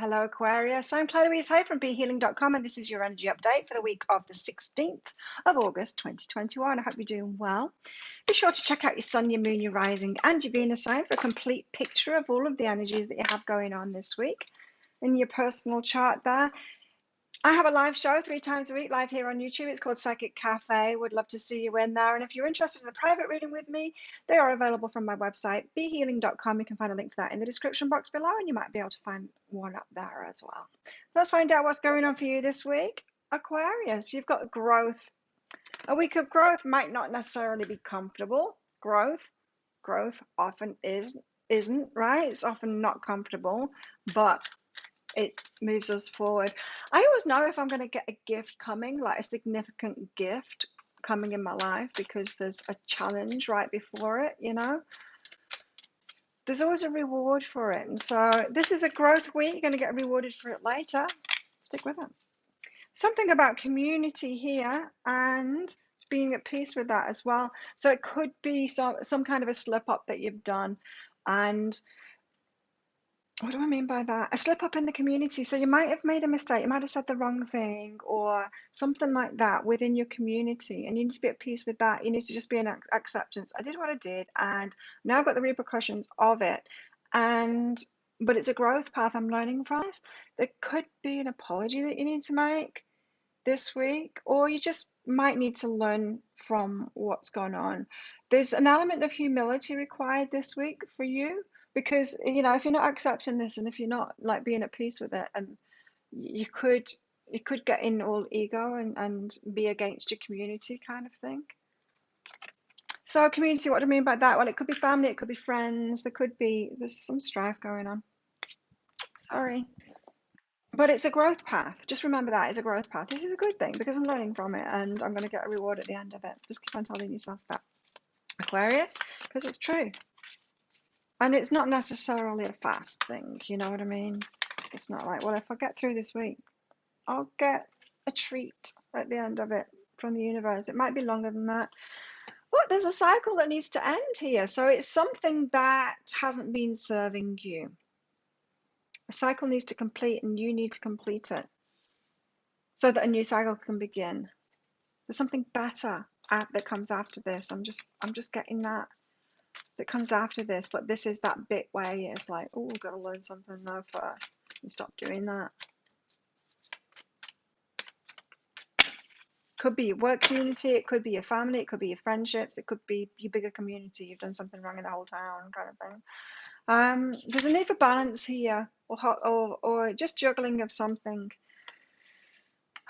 Hello, Aquarius. I'm Chloe Hay from BeHealing.com, and this is your energy update for the week of the 16th of August 2021. I hope you're doing well. Be sure to check out your Sun, your Moon, your Rising, and your Venus sign for a complete picture of all of the energies that you have going on this week in your personal chart there. I have a live show 3 times a week live here on YouTube. It's called Psychic Cafe. Would love to see you in there. And if you're interested in a private reading with me, they are available from my website, behealing.com. You can find a link for that in the description box below, and you might be able to find one up there as well. Let's find out what's going on for you this week. Aquarius, you've got growth. A week of growth might not necessarily be comfortable. Growth often isn't, right? It's often not comfortable, but it moves us forward. I always know if I'm going to get a gift coming, like a significant gift coming in my life, because there's a challenge right before it, There's always a reward for it. And so this is a growth week. You're going to get rewarded for it later. Stick with it. Something about community here and being at peace with that as well. So it could be some kind of a slip up that you've done. And what do I mean by that? A slip up in the community. So you might have made a mistake. You might have said the wrong thing or something like that within your community. And you need to be at peace with that. You need to just be in acceptance. I did what I did, and now I've got the repercussions of it. But it's a growth path I'm learning from this. There could be an apology that you need to make this week, or you just might need to learn from what's gone on. There's an element of humility required this week for you, because if you're not accepting this, and if you're not like being at peace with it, and you could get in all ego and be against your community kind of thing. So community, what do I mean by that? Well, it could be family, it could be friends, there's some strife going on. Sorry. But it's a growth path. Just remember that it's a growth path. This is a good thing because I'm learning from it, and I'm going to get a reward at the end of it. Just keep on telling yourself that, Aquarius, because it's true. And it's not necessarily a fast thing, you know what I mean? It's not like, well, if I get through this week, I'll get a treat at the end of it from the universe. It might be longer than that. Well, there's a cycle that needs to end here. So it's something that hasn't been serving you. A cycle needs to complete, and you need to complete it so that a new cycle can begin. There's something better that comes after this. I'm just getting that comes after this, but this is that bit where it's like, oh, I've got to learn something though first and stop doing that. Could be your work community, it could be your family, it could be your friendships, it could be your bigger community. You've done something wrong in the whole town, kind of thing. There's a need for balance here, or just juggling of something.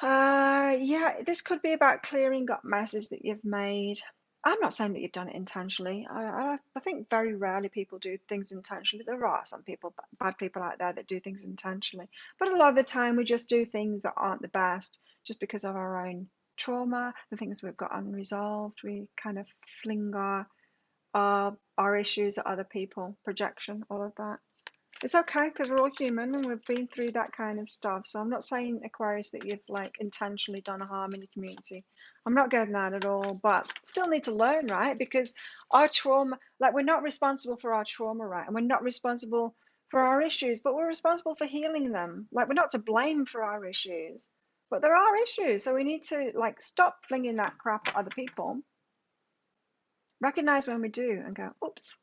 Yeah, this could be about clearing up messes that you've made. I'm not saying that you've done it intentionally. I think very rarely people do things intentionally. There are some people, bad people out there that do things intentionally. But a lot of the time we just do things that aren't the best just because of our own trauma, the things we've got unresolved. We kind of fling our issues at other people, projection, all of that. It's okay because we're all human and we've been through that kind of stuff. So I'm not saying, Aquarius, that you've like intentionally done harm in your community. I'm not getting that at all, but still need to learn, right? Because our trauma, like we're not responsible for our trauma, right? And we're not responsible for our issues, but we're responsible for healing them. Like we're not to blame for our issues, but there are issues. So we need to like stop flinging that crap at other people. Recognize when we do and go, oops.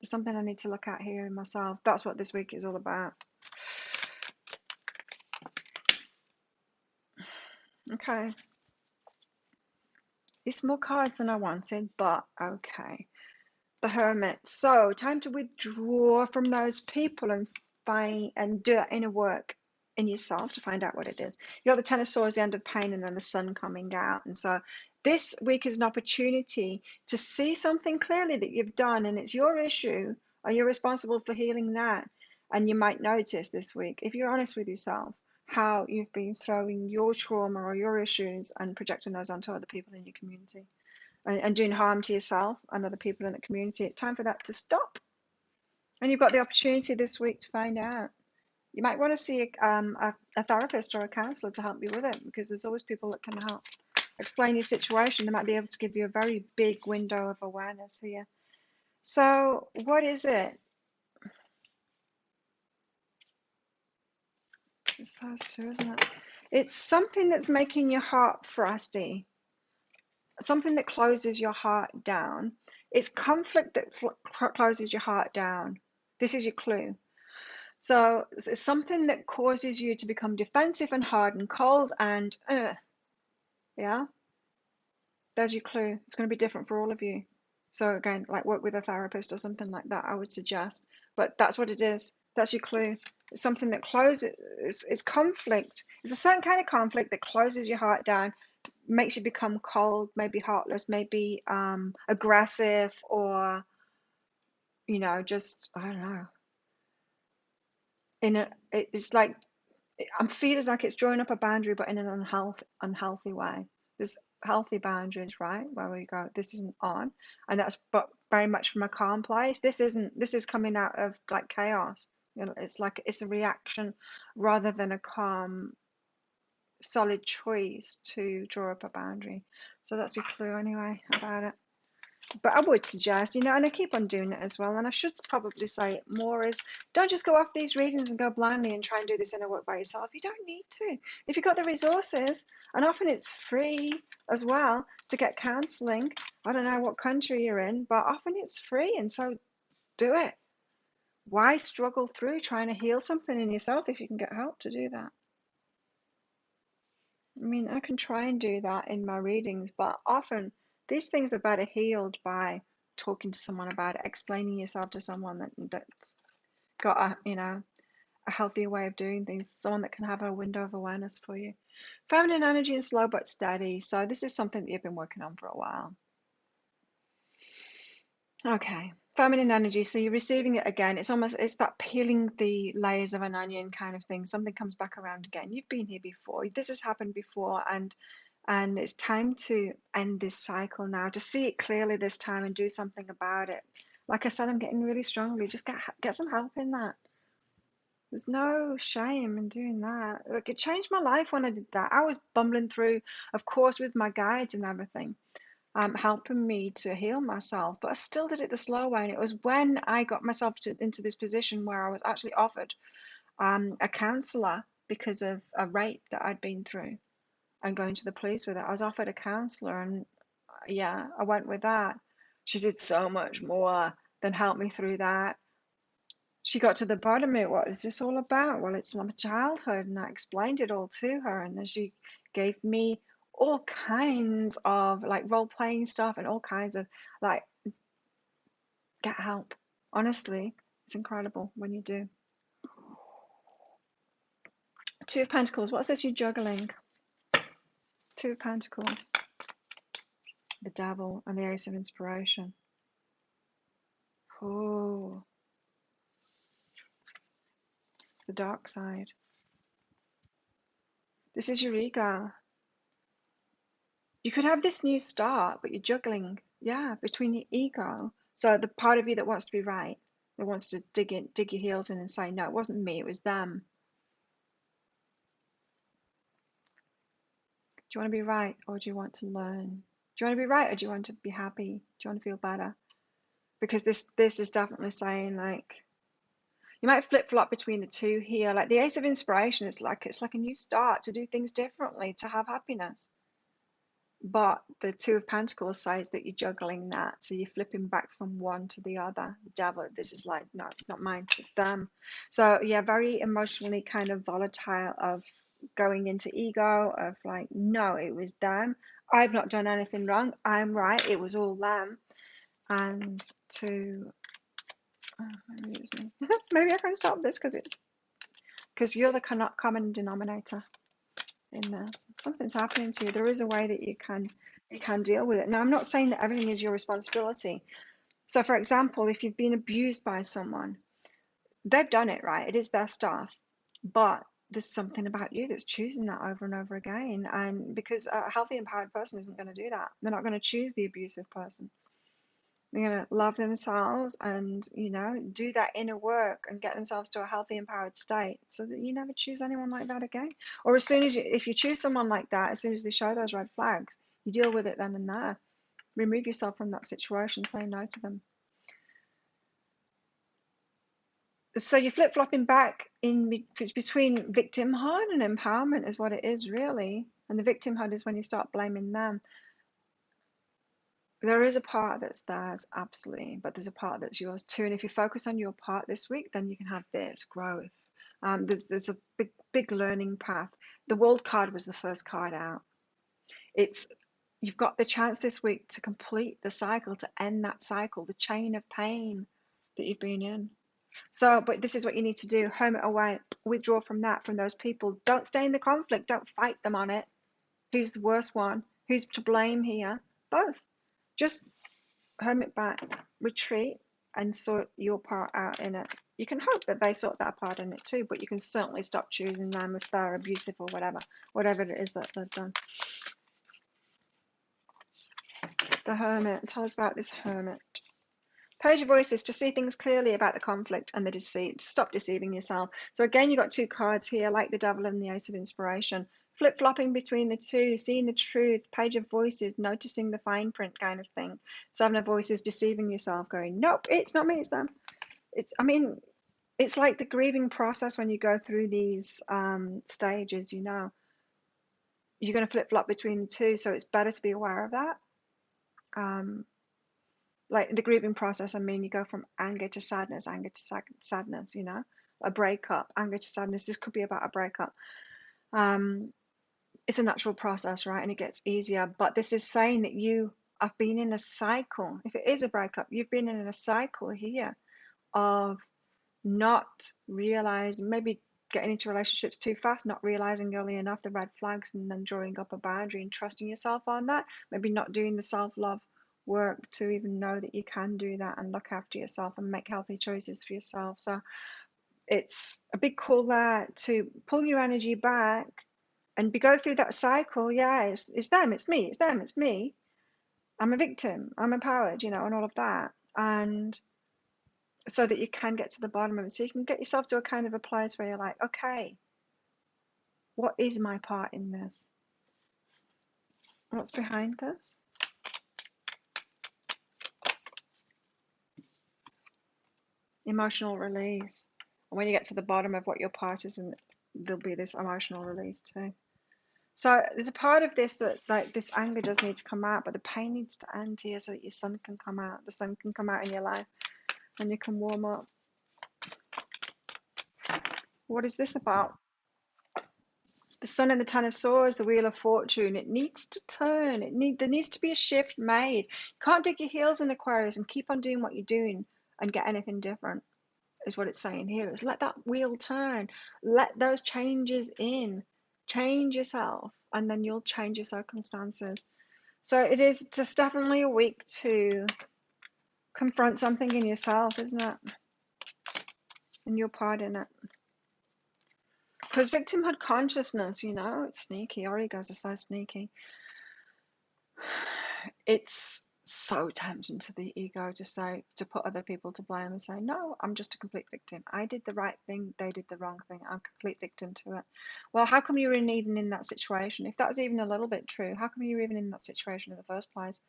There's something I need to look at here in myself. That's what this week is all about. Okay. It's more cards than I wanted, but okay. The Hermit. So, time to withdraw from those people and do that inner work in yourself to find out what it is. You got the Ten of Swords, the end of pain, and then the sun coming out. And so this week is an opportunity to see something clearly that you've done, and it's your issue, or you're responsible for healing that. And you might notice this week, if you're honest with yourself, how you've been throwing your trauma or your issues and projecting those onto other people in your community and doing harm to yourself and other people in the community. It's time for that to stop. And you've got the opportunity this week to find out. You might want to see a therapist or a counselor to help you with it, because there's always people that can help explain your situation. They might be able to give you a very big window of awareness here. So what is it? It's those two, isn't it? It's something that's making your heart frosty, something that closes your heart down. It's conflict that closes your heart down. This is your clue. So it's something that causes you to become defensive and hard and cold and, yeah, there's your clue. It's going to be different for all of you. So again, like work with a therapist or something like that, I would suggest. But that's what it is. That's your clue. It's something that closes, it's conflict. It's a certain kind of conflict that closes your heart down, makes you become cold, maybe heartless, maybe aggressive, or, just, I don't know. It's like, I'm feeling like it's drawing up a boundary, but in an unhealthy way. There's healthy boundaries, right? Where we go, this isn't on, and that's but very much from a calm place. This isn't. This is coming out of like chaos. It's like it's a reaction rather than a calm, solid choice to draw up a boundary. So that's your clue anyway about it. But I would suggest, and I keep on doing it as well, and I should probably say it more, is don't just go off these readings and go blindly and try and do this inner work by yourself. You don't need to. If you've got the resources, and often it's free as well to get counseling. I don't know what country you're in, but often it's free, and so do it. Why struggle through trying to heal something in yourself if you can get help to do that? I mean, I can try and do that in my readings, but often these things are better healed by talking to someone about it, explaining yourself to someone that's got a healthier way of doing things, someone that can have a window of awareness for you. Feminine energy and slow but steady. So this is something that you've been working on for a while. Okay, feminine energy. So you're receiving it again. It's that peeling the layers of an onion kind of thing. Something comes back around again. You've been here before. This has happened before, and it's time to end this cycle now, to see it clearly this time and do something about it. Like I said, I'm getting really strongly. Just get some help in that. There's no shame in doing that. Look, it changed my life when I did that. I was bumbling through, of course, with my guides and everything, helping me to heal myself, but I still did it the slow way. And it was when I got myself into this position where I was actually offered a counselor because of a rape that I'd been through and going to the police with it. I was offered a counselor, and yeah, I went with that. She did so much more than help me through that. She got to the bottom of it. What is this all about? Well, it's my childhood, and I explained it all to her, and then she gave me all kinds of like role-playing stuff and all kinds of like, get help. Honestly, it's incredible when you do. Two of Pentacles. What's this you're juggling? Two of Pentacles. The Devil and the Ace of Inspiration. Oh, it's the dark side. This is your ego. You could have this new start, but you're juggling, yeah, between your ego. So the part of you that wants to be right, that wants to dig your heels in and say, no, it wasn't me, it was them. Do you want to be right, or do you want to learn? Do you want to be right, or do you want to be happy? Do you want to feel better? Because this is definitely saying, like, you might flip-flop between the two here. Like the Ace of Inspiration, it's like a new start, to do things differently, to have happiness. But the Two of Pentacles says that you're juggling that. So you're flipping back from one to the other. The Devil, this is like, no, it's not mine, it's them. So yeah, very emotionally kind of volatile, of going into ego, of like, no, it was them. I've not done anything wrong. I'm right. It was all them. And to, maybe it's me. Maybe I can stop this because you're the common denominator in this. Something's happening to you. There is a way that you can deal with it. Now, I'm not saying that everything is your responsibility. So, for example, if you've been abused by someone, they've done it, right? It is their stuff. But there's something about you that's choosing that over and over again. And because a healthy, empowered person isn't going to do that. They're not going to choose the abusive person. They're going to love themselves and, do that inner work and get themselves to a healthy, empowered state, so that you never choose anyone like that again. Or as soon as if you choose someone like that, as soon as they show those red flags, you deal with it then and there. Remove yourself from that situation, say no to them. So you're flip-flopping back in between victimhood and empowerment is what it is, really. And the victimhood is when you start blaming them. There is a part that's theirs, absolutely, but there's a part that's yours too. And if you focus on your part this week, then you can have this growth. There's a big learning path. The World card was the first card out. You've got the chance this week to complete the cycle, to end that cycle, the chain of pain that you've been in. So, but this is what you need to do: home it away, withdraw from that, from those people. Don't stay in the conflict. Don't fight them on it. Who's the worst one? Who's to blame here? Both. Just home it back, retreat, and sort your part out in it. You can hope that they sort that part in it too, but you can certainly stop choosing them if they're abusive or whatever it is that they've done. The Hermit. Tell us about this Hermit. Page of Voices, to see things clearly about the conflict and the deceit. Stop deceiving yourself. So again, you've got two cards here, like the Devil and the Ace of Inspiration. Flip-flopping between the two, seeing the truth. Page of Voices, noticing the fine print kind of thing. Seven of Voices, deceiving yourself, going, nope, it's not me, it's them. It's like the grieving process when you go through these stages, you know. You're going to flip-flop between the two, so it's better to be aware of that. Like the grieving process, I mean, you go from anger to sadness, sadness, you know, a breakup, anger to sadness. This could be about a breakup. It's a natural process, right? And it gets easier. But this is saying that you have been in a cycle. If it is a breakup, you've been in a cycle here of not realizing, maybe getting into relationships too fast, not realizing early enough the red flags, and then drawing up a boundary and trusting yourself on that. Maybe not doing the self-love work to even know that you can do that and look after yourself and make healthy choices for yourself. So it's a big call there to pull your energy back and go through that cycle. Yeah, it's them, it's me, it's them, it's me. I'm a victim, I'm empowered, you know, and all of that. And so that you can get to the bottom of it. So you can get yourself to a kind of a place where you're like, okay, what is my part in this? What's behind this? Emotional release. And when you get to the bottom of what your part is, and there'll be this emotional release too. So there's a part of this that, like, this anger does need to come out, but the pain needs to end here so that your sun can come out. The sun can come out in your life and you can warm up. What is this about? The Sun and the Ten of Swords, the Wheel of Fortune. It needs to turn. There needs to be a shift made. You can't dig your heels in, Aquarius, and keep on doing what you're doing and get anything different, is what it's saying here. Is let that wheel turn. Let those changes in. Change yourself, and then you'll change your circumstances. So it is just definitely a week to confront something in yourself, isn't it? And your part in it. Because victimhood consciousness, you know, it's sneaky. Our egos are so sneaky. It's so tempting to the ego to put other people to blame and say, no, I'm just a complete victim. I did the right thing, they did the wrong thing. I'm a complete victim to it. Well, how come you're even in that situation? If that's even a little bit true, how come you're even in that situation in the first place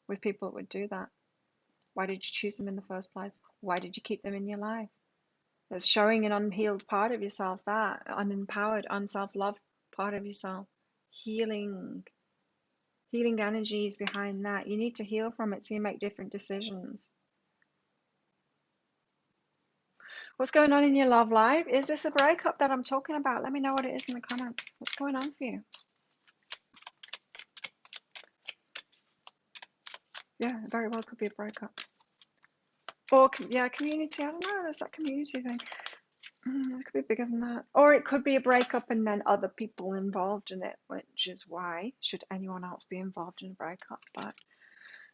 with people that would do that? Why did you choose them in the first place? Why did you keep them in your life? That's showing an unhealed part of yourself, that unempowered, unself-loved part of yourself. Healing energies behind that. You need to heal from it so you make different decisions. What's going on in your love life? Is this a breakup that I'm talking about? Let me know what it is in the comments. What's going on for you? Yeah, very well could be a breakup. Or, yeah, community. I don't know. There's that community thing. It could be bigger than that. Or it could be a breakup and then other people involved in it, which is why should anyone else be involved in a breakup? But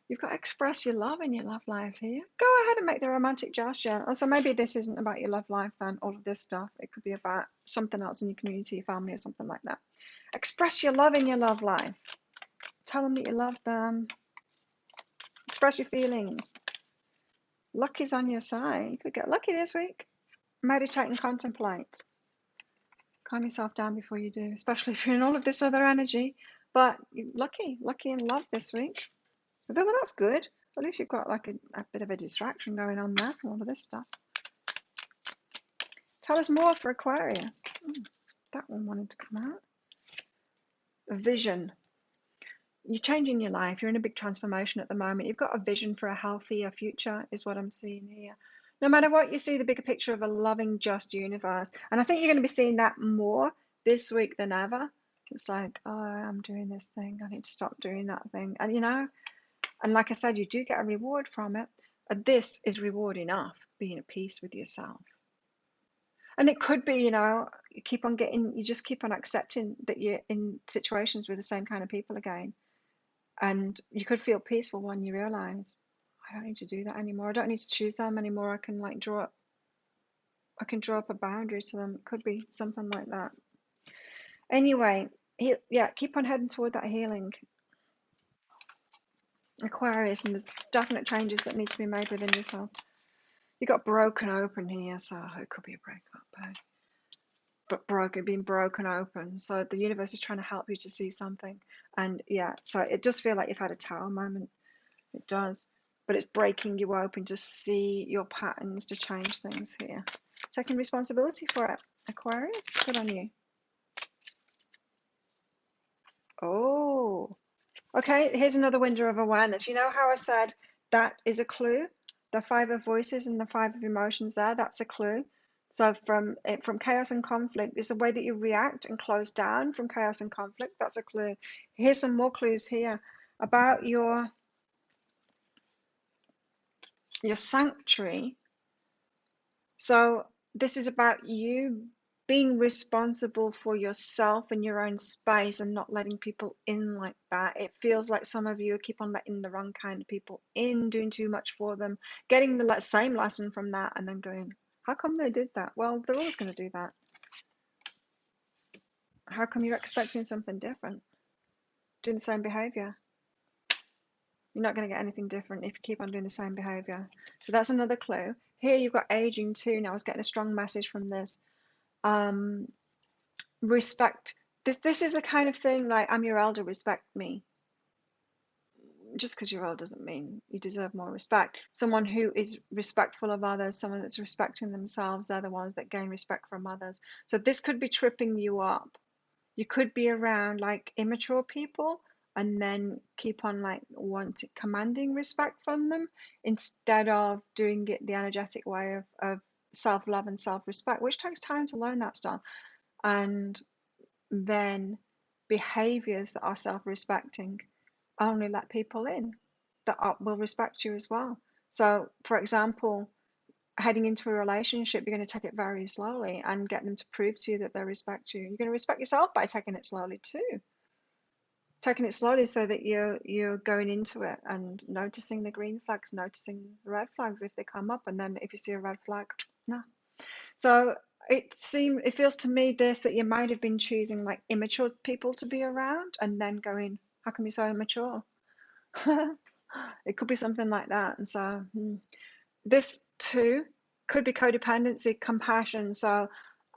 you've got to express your love in your love life here. Go ahead and make the romantic gesture. Also, maybe this isn't about your love life then, all of this stuff. It could be about something else in your community, your family, or something like that. Express your love in your love life. Tell them that you love them. Express your feelings. Luck is on your side. You could get lucky this week. Meditate and contemplate. Calm yourself down before you do, especially if you're in all of this other energy. But lucky in love this week. Well, that's good. At least you've got like a bit of a distraction going on there from all of this stuff. Tell us more for Aquarius. That one wanted to come out. A vision. You're changing your life. You're in a big transformation at the moment. You've got a vision for a healthier future, is what I'm seeing here. No matter what, you see the bigger picture of a loving, just universe. And I think you're going to be seeing that more this week than ever. It's like, oh, I'm doing this thing. I need to stop doing that thing. And, and like I said, you do get a reward from it. And this is reward enough, being at peace with yourself. And it could be, you just keep on accepting that you're in situations with the same kind of people again. And you could feel peaceful when you realize, I don't need to do that anymore. I don't need to choose them anymore. I can draw up a boundary to them. It could be something like that. Anyway, keep on heading toward that healing, Aquarius, and there's definite changes that need to be made within yourself. You got broken open here, so it could be a breakup, but being broken open. So the universe is trying to help you to see something, and so it does feel like you've had a tower moment. It does, but it's breaking you open to see your patterns, to change things here. Taking responsibility for it, Aquarius. Good on you. Oh, okay. Here's another window of awareness. You know how I said that is a clue? The 5 of voices and the 5 of emotions there, that's a clue. So from chaos and conflict, it's the way that you react and close down from chaos and conflict. That's a clue. Here's some more clues here about your sanctuary. So this is about you being responsible for yourself and your own space and not letting people in like that. It feels like some of you keep on letting the wrong kind of people in, doing too much for them, getting the same lesson from that, and then going, how come they did that? Well, they're always going to do that. How come you're expecting something different? Doing the same behavior. You're not going to get anything different if you keep on doing the same behavior. So that's another clue. Here you've got aging too. Now I was getting a strong message from this. Respect. This is the kind of thing like, I'm your elder, respect me. Just because you're old doesn't mean you deserve more respect. Someone who is respectful of others, someone that's respecting themselves, they're the ones that gain respect from others. So this could be tripping you up. You could be around like immature people and then keep on commanding respect from them instead of doing it the energetic way of self-love and self-respect, which takes time to learn that stuff. And then behaviors that are self-respecting only let people in that will respect you as well. So for example, heading into a relationship, you're going to take it very slowly and get them to prove to you that they respect you. You're going to respect yourself by taking it slowly too. Taking it slowly so that you're going into it and noticing the green flags, noticing the red flags if they come up, and then if you see a red flag, no. So it feels to me that you might have been choosing like immature people to be around and then going, how come you're so immature? It could be something like that. And so this too could be codependency, compassion. So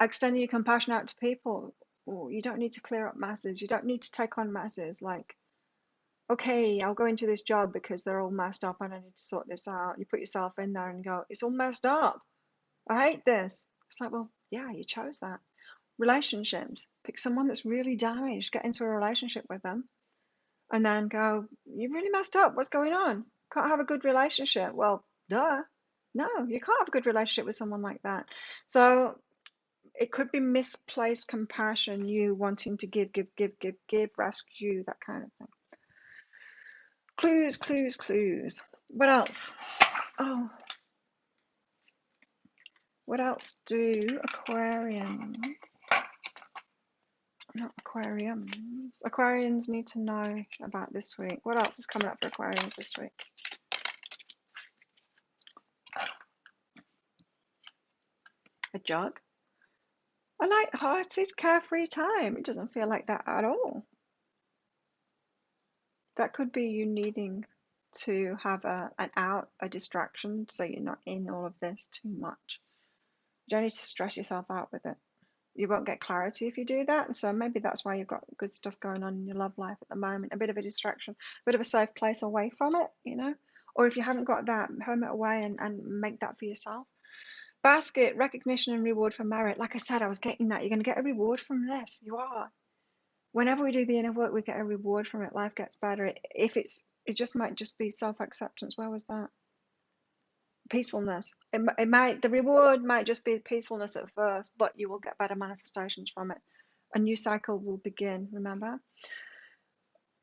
extending your compassion out to people. You don't need to clear up masses. You don't need to take on masses. Like, okay, I'll go into this job because they're all messed up and I need to sort this out. You put yourself in there and go, it's all messed up. I hate this. It's like, well, yeah, you chose that. Relationships. Pick someone that's really damaged. Get into a relationship with them. And then go, you really messed up. What's going on? Can't have a good relationship. Well, duh. No, you can't have a good relationship with someone like that. So it could be misplaced compassion, you wanting to give, rescue, that kind of thing. Clues, clues, clues. What else? Oh, what else do Aquarians, not aquariums, Aquarians need to know about this week? What else is coming up for Aquarians this week? A jug? A light-hearted, carefree time. It doesn't feel like that at all. That could be you needing to have an out, a distraction, so you're not in all of this too much. You don't need to stress yourself out with it. You won't get clarity if you do that. So maybe that's why you've got good stuff going on in your love life at the moment. A bit of a distraction, a bit of a safe place away from it, Or if you haven't got that, home it away and make that for yourself. Basket, recognition and reward for merit. Like I said, I was getting that. You're going to get a reward from this. You are. Whenever we do the inner work, we get a reward from it. Life gets better. It just might just be self-acceptance. Where was that? Peacefulness. The reward might just be peacefulness at first, but you will get better manifestations from it. A new cycle will begin, remember?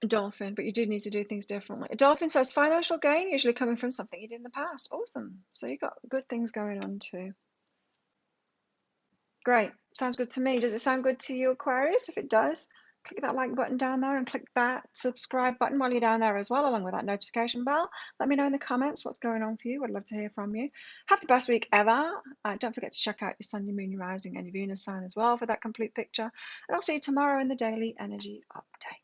A dolphin, but you do need to do things differently. A dolphin says financial gain usually coming from something you did in the past. Awesome. So you got good things going on too. Great. Sounds good to me. Does it sound good to you, Aquarius? If it does, click that like button down there and click that subscribe button while you're down there as well, along with that notification bell. Let me know in the comments what's going on for you. I'd love to hear from you. Have the best week ever. Don't forget to check out your sun, your moon, your rising, and your Venus sign as well for that complete picture. And I'll see you tomorrow in the daily energy update.